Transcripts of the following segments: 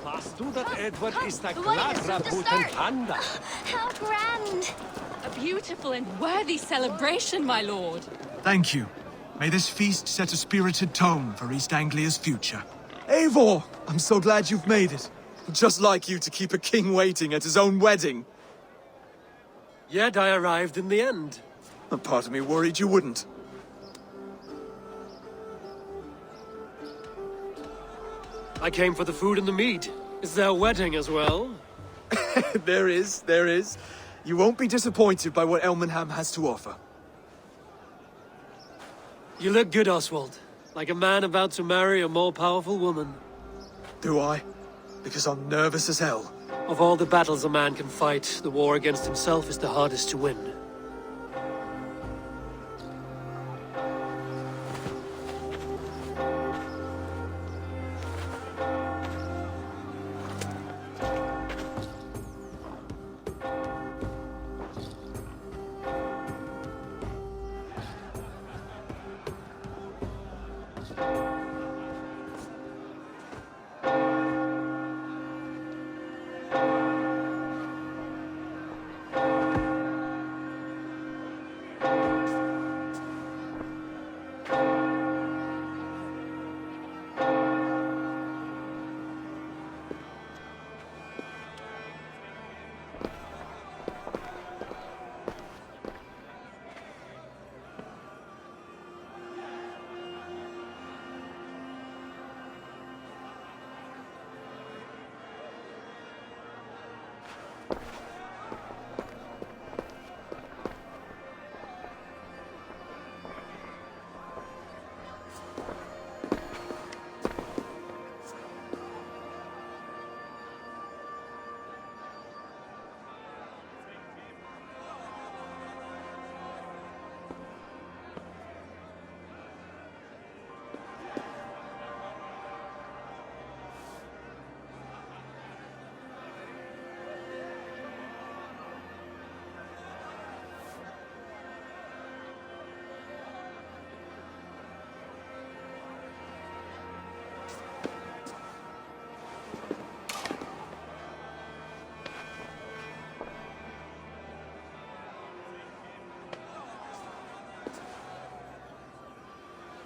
Weißt du, that Edward is the the wedding is soon to start. panda? How grand! A beautiful and worthy celebration, my lord. Thank you. May this feast set a spirited tone for East Anglia's future. Eivor! I'm so glad you've made it. Just like you to keep a king waiting at his own wedding. Yet I arrived in the end. A part of me worried you wouldn't. I came for the food and the mead. Is there a wedding as well? There is. You won't be disappointed by what Elmenham has to offer. You look good, Oswald. Like a man about to marry a more powerful woman. Do I? Because I'm nervous as hell. Of all the battles a man can fight, the war against himself is the hardest to win.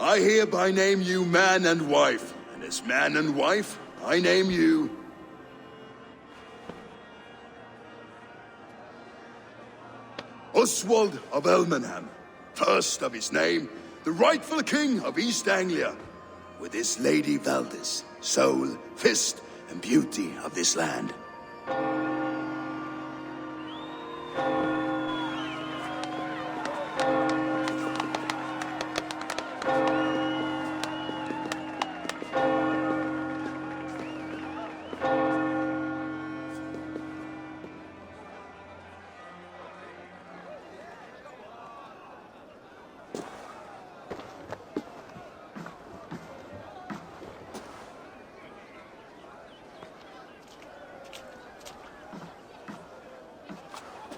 I hereby name you man and wife, and as man and wife, I name you... Oswald of Elmenham, first of his name, the rightful king of East Anglia, with his lady Valdis, soul, fist, and beauty of this land.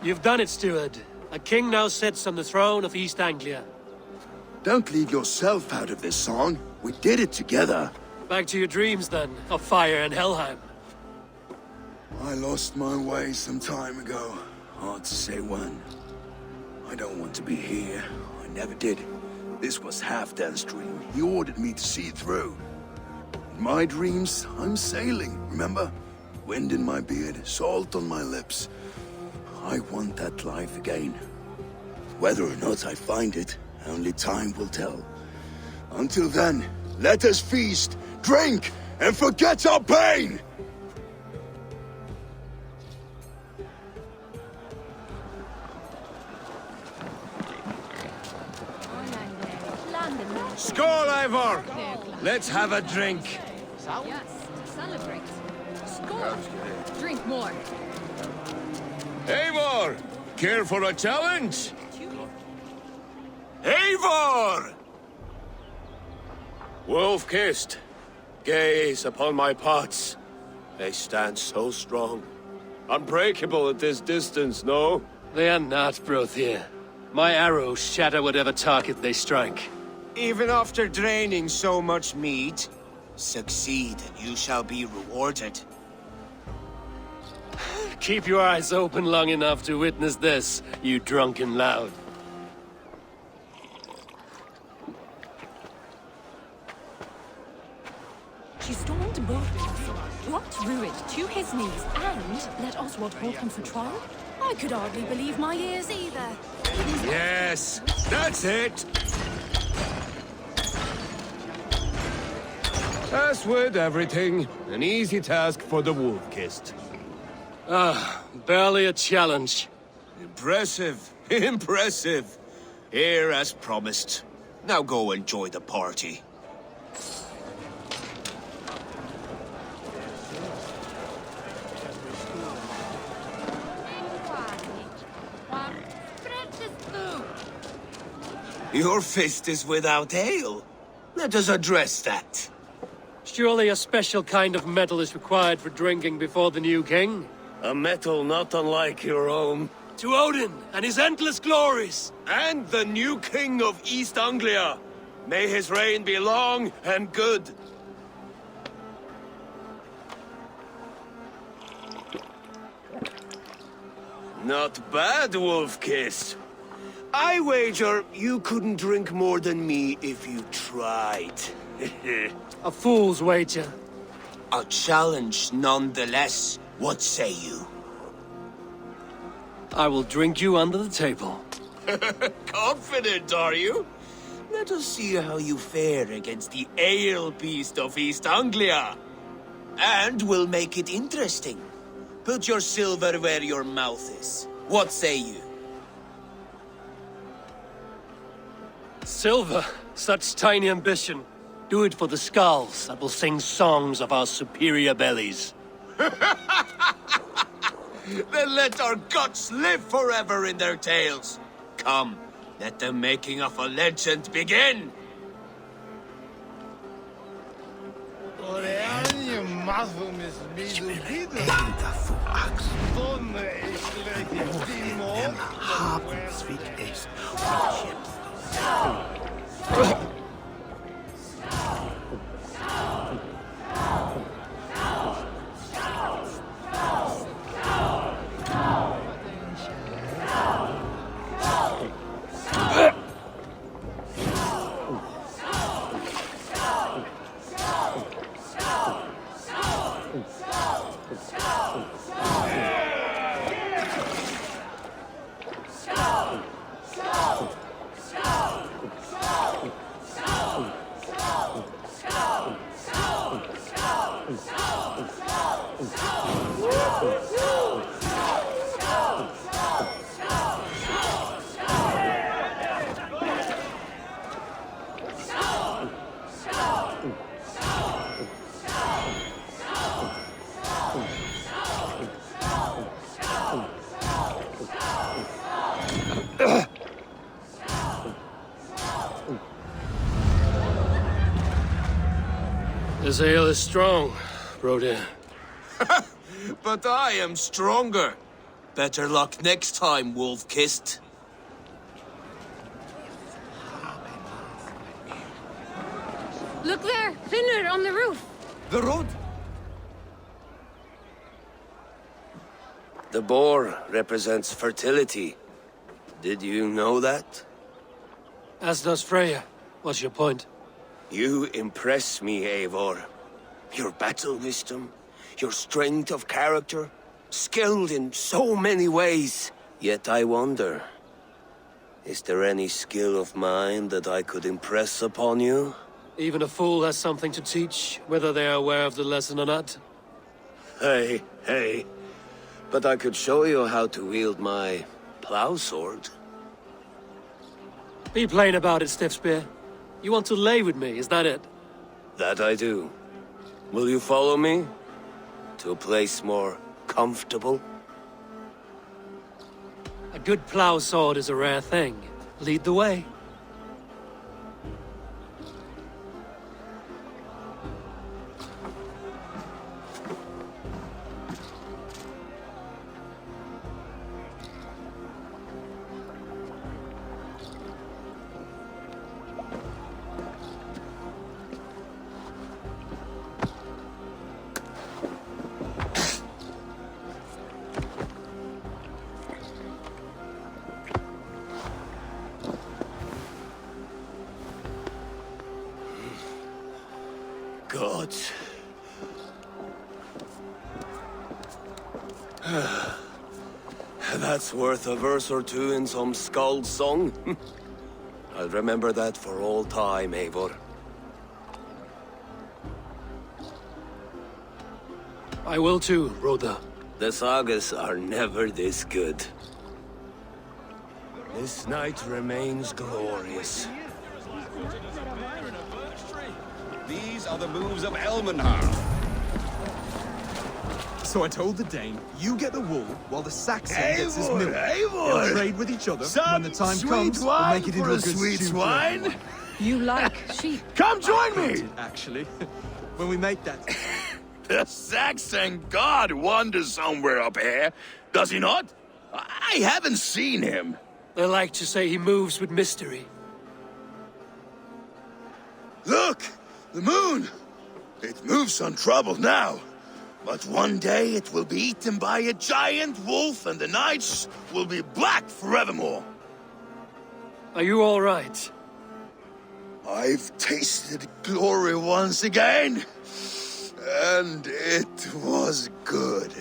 You've done it, steward. A king now sits on the throne of East Anglia. Don't leave yourself out of this song. We did it together. Back to your dreams, then, of fire and Helheim. I lost my way some time ago. Hard to say when. I don't want to be here. I never did. This was Halfdan's dream. He ordered me to see it through. In my dreams, I'm sailing, remember? Wind in my beard, salt on my lips. I want that life again. Whether or not I find it, only time will tell. Until then, let us feast, drink, and forget our pain! Skål, Eivor! Let's have a drink. Yes, celebrate. Score! Drink more. Eivor! Care for a challenge? Eivor! Wolf-kissed. Gaze upon my pots. They stand so strong. Unbreakable at this distance, no? They are not, Brothir. My arrows shatter whatever target they strike. Even after draining so much meat? Succeed, and you shall be rewarded. Keep your eyes open long enough to witness this, you drunken lout. She stormed both castles, brought Rued to his knees, and let Oswald hold him for trial? I could hardly believe my ears either. Yes, that's it. As with everything, an easy task for the wolf-kissed. Barely a challenge. Impressive, impressive. Here as promised. Now go enjoy the party. Your fist is without ale. Let us address that. Surely a special kind of metal is required for drinking before the new king? A metal not unlike your own. To Odin and his endless glories! And the new king of East Anglia. May his reign be long and good. Not bad, Wolf-Kiss. I wager you couldn't drink more than me if you tried. A fool's wager. A challenge nonetheless. What say you? I will drink you under the table. Confident, are you? Let us see how you fare against the ale beast of East Anglia. And we'll make it interesting. Put your silver where your mouth is. What say you? Silver, such tiny ambition. Do it for the skulls that will sing songs of our superior bellies. Then let our guts live forever in their tails. Come, let the making of a legend begin. This ale is strong, Broder. But I am stronger. Better luck next time, Wolf-Kissed. Look there, Finner on the roof. The road? The boar represents fertility. Did you know that? As does Freya. What's your point? You impress me, Eivor. Your battle wisdom, your strength of character, skilled in so many ways. Yet I wonder, is there any skill of mine that I could impress upon you? Even a fool has something to teach, whether they are aware of the lesson or not. Hey. But I could show you how to wield my plow sword. Be plain about it, Stiffspear. You want to lay with me, is that it? That I do. Will you follow me? To a place more comfortable? A good plow sword is a rare thing. Lead the way. gods. That's worth a verse or two in some skald song. I'll remember that for all time, Eivor. I will too, Rhoda. The sagas are never this good. This night remains glorious. These are the moves of AMHarbinger. So I told the Dane, you get the wool, while the Saxon gets his milk. Eivor! They'll trade with each other, and when the time Sweet comes, we'll wine make it into for a a good sweet stew for swine? everyone. You like sheep. Come join me! Hated, actually. When we make that... The Saxon god wanders somewhere up here, does he not? I haven't seen him. They like to say he moves with mystery. Look! The moon! It moves untroubled now. But one day it will be eaten by a giant wolf and the nights will be black forevermore. Are you all right? I've tasted glory once again. And it was good.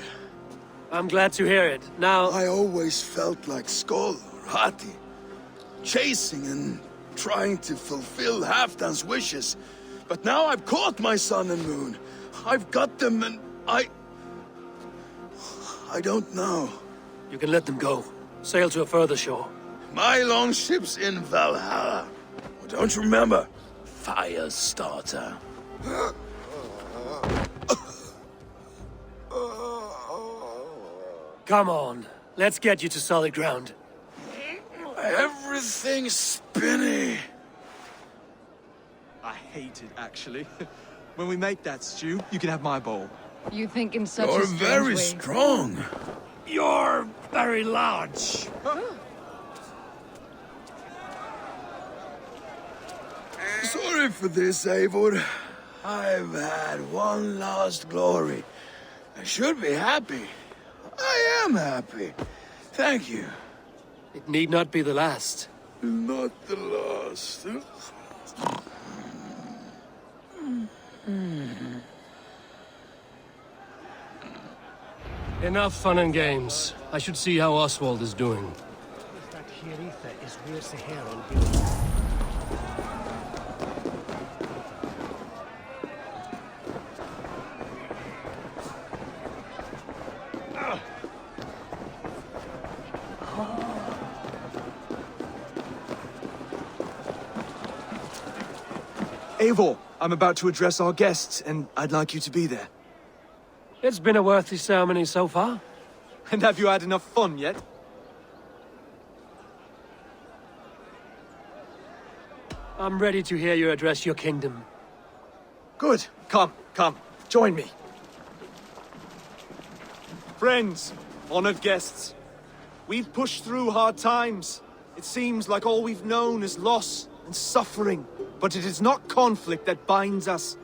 I'm glad to hear it. Now, I always felt like Skoll or Hati. Chasing and trying to fulfill Halfdan's wishes. But now I've caught my sun and moon. I've got them and I don't know. you can let them go. Sail to a further shore. My longship's in Valhalla. Oh, don't you remember? Fire starter. Come on, let's get you to solid ground. Everything's spinny. I hate it, actually. When we make that stew, you can have my bowl. You think in such You're a strange very way. strong. You're very large. Sorry for this, Eivor. I've had one last glory. I should be happy. I am happy. Thank you. It need not be the last. Not the last. Enough fun and games. I should see how Oswald is doing. Eivor, I'm about to address our guests, and I'd like you to be there. It's been a worthy ceremony so far. And have you had enough fun yet? I'm ready to hear you address your kingdom. Good. Come, join me. Friends, honored guests, we've pushed through hard times. It seems like all we've known is loss and suffering. But it is not conflict that binds us.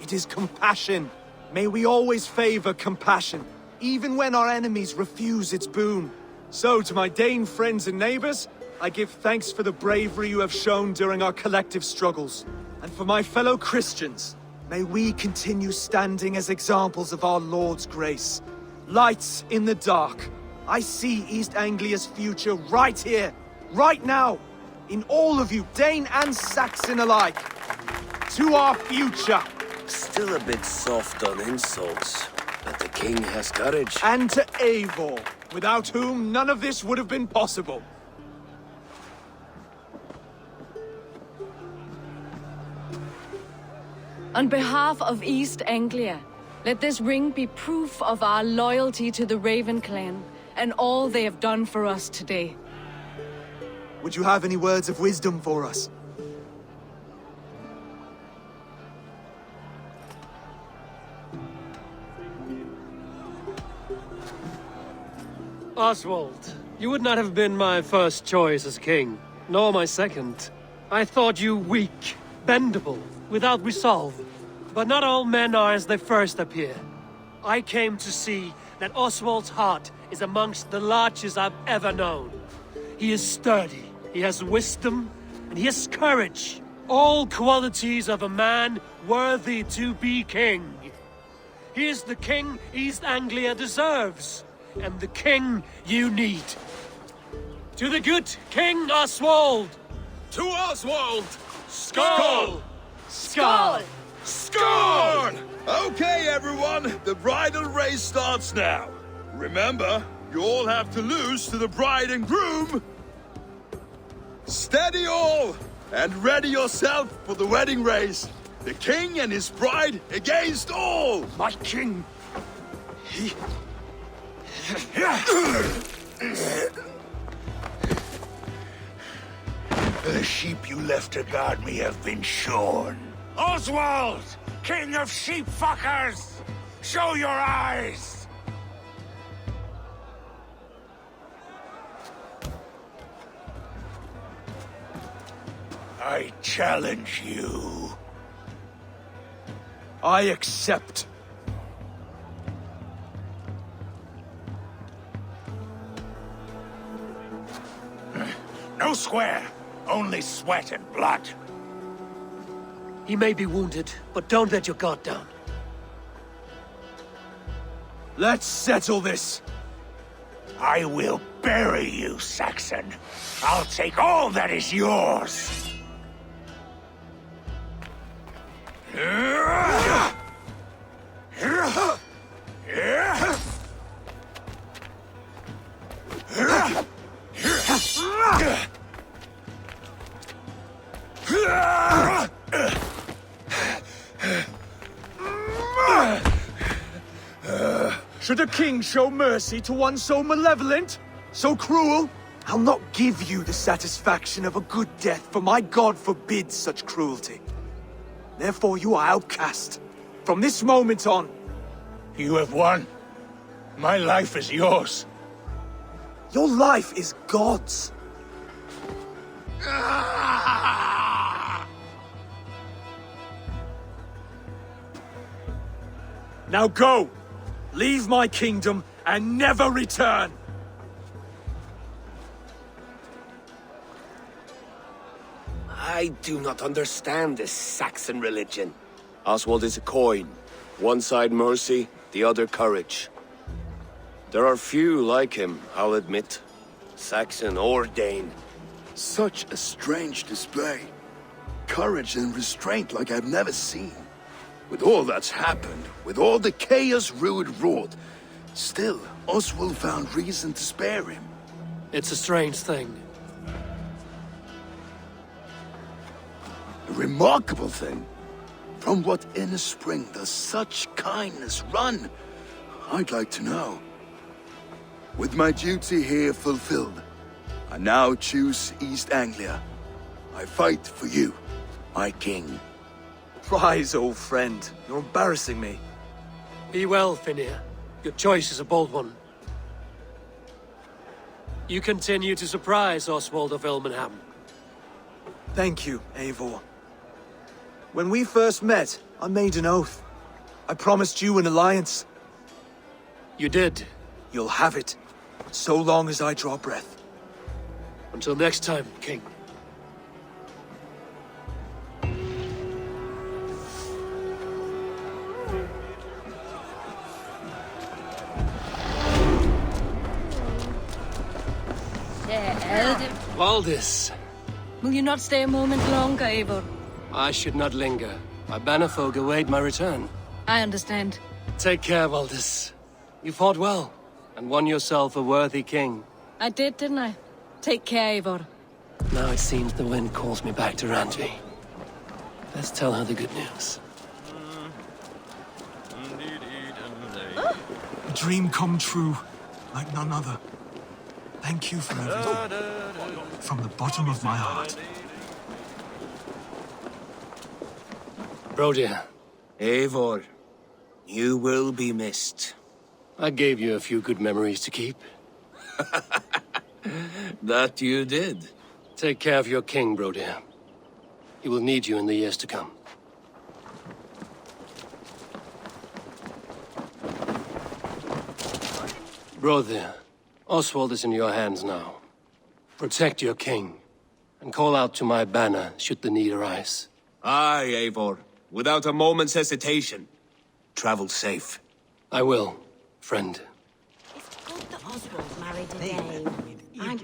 It is compassion. May we always favor compassion, even when our enemies refuse its boon. So, to my Dane friends and neighbors, I give thanks for the bravery you have shown during our collective struggles. And for my fellow Christians, may we continue standing as examples of our Lord's grace. Lights in the dark. I see East Anglia's future right here, right now. In all of you, Dane and Saxon alike. To our future. Still a bit soft on insults, but the king has courage. And to Eivor, without whom none of this would have been possible. On behalf of East Anglia, let this ring be proof of our loyalty to the Raven clan and all they have done for us today. Would you have any words of wisdom for us? Oswald, you would not have been my first choice as king, nor my second. I thought you weak, bendable, without resolve. But not all men are as they first appear. I came to see that Oswald's heart is amongst the largest I've ever known. He is sturdy, he has wisdom, and he has courage. All qualities of a man worthy to be king. He is the king East Anglia deserves, and the king you need. To the good King Oswald! To Oswald! Skull! Skull! Score! Okay, everyone, the bridal race starts now. Remember, you all have to lose to the bride and groom. Steady all, and ready yourself for the wedding race. The king and his bride against all. My king! The sheep you left to guard me have been shorn. Oswald! King of sheep fuckers! Show your eyes! I challenge you. I accept. No square, only sweat and blood. He may be wounded, but don't let your guard down. Let's settle this. I will bury you, Saxon. I'll take all that is yours. Should a king show mercy to one so malevolent? So cruel? I'll not give you the satisfaction of a good death, for my god forbids such cruelty. Therefore you are outcast. From this moment on. You have won. My life is yours. Your life is God's. Now go! Leave my kingdom and never return! I do not understand this Saxon religion. Oswald is a coin. One side mercy, the other courage. There are few like him, I'll admit. Saxon or Dane. Such a strange display. Courage and restraint like I've never seen. With all that's happened, with all the chaos Rued wrought, still, Oswald found reason to spare him. It's a strange thing. A remarkable thing. From what inner spring does such kindness run? I'd like to know. With my duty here fulfilled, I now choose East Anglia. I fight for you, my king. Rise, old friend. You're embarrassing me. Be well, Finir. Your choice is a bold one. You continue to surprise Oswald of Elmenham. Thank you, Eivor. When we first met, I made an oath. I promised you an alliance. You did. You'll have it, so long as I draw breath. Until next time, King. Valdis. Will you not stay a moment longer, Eivor? I should not linger. My bannerfolk await my return. I understand. Take care, Valdis. You fought well, and won yourself a worthy king. I did, didn't I? Take care, Eivor. Now it seems the wind calls me back to Randvi. Let's tell her the good news. A dream come true, like none other. Thank you for everything. From the bottom of my heart. Brodir, Eivor, you will be missed. I gave you a few good memories to keep. That you did. Take care of your king, Brodir. He will need you in the years to come. Brodir, Oswald is in your hands now. Protect your king, and call out to my banner should the need arise. Aye, Eivor. Without a moment's hesitation. Travel safe. I will, friend. It's good that Oswald married a dame. I'm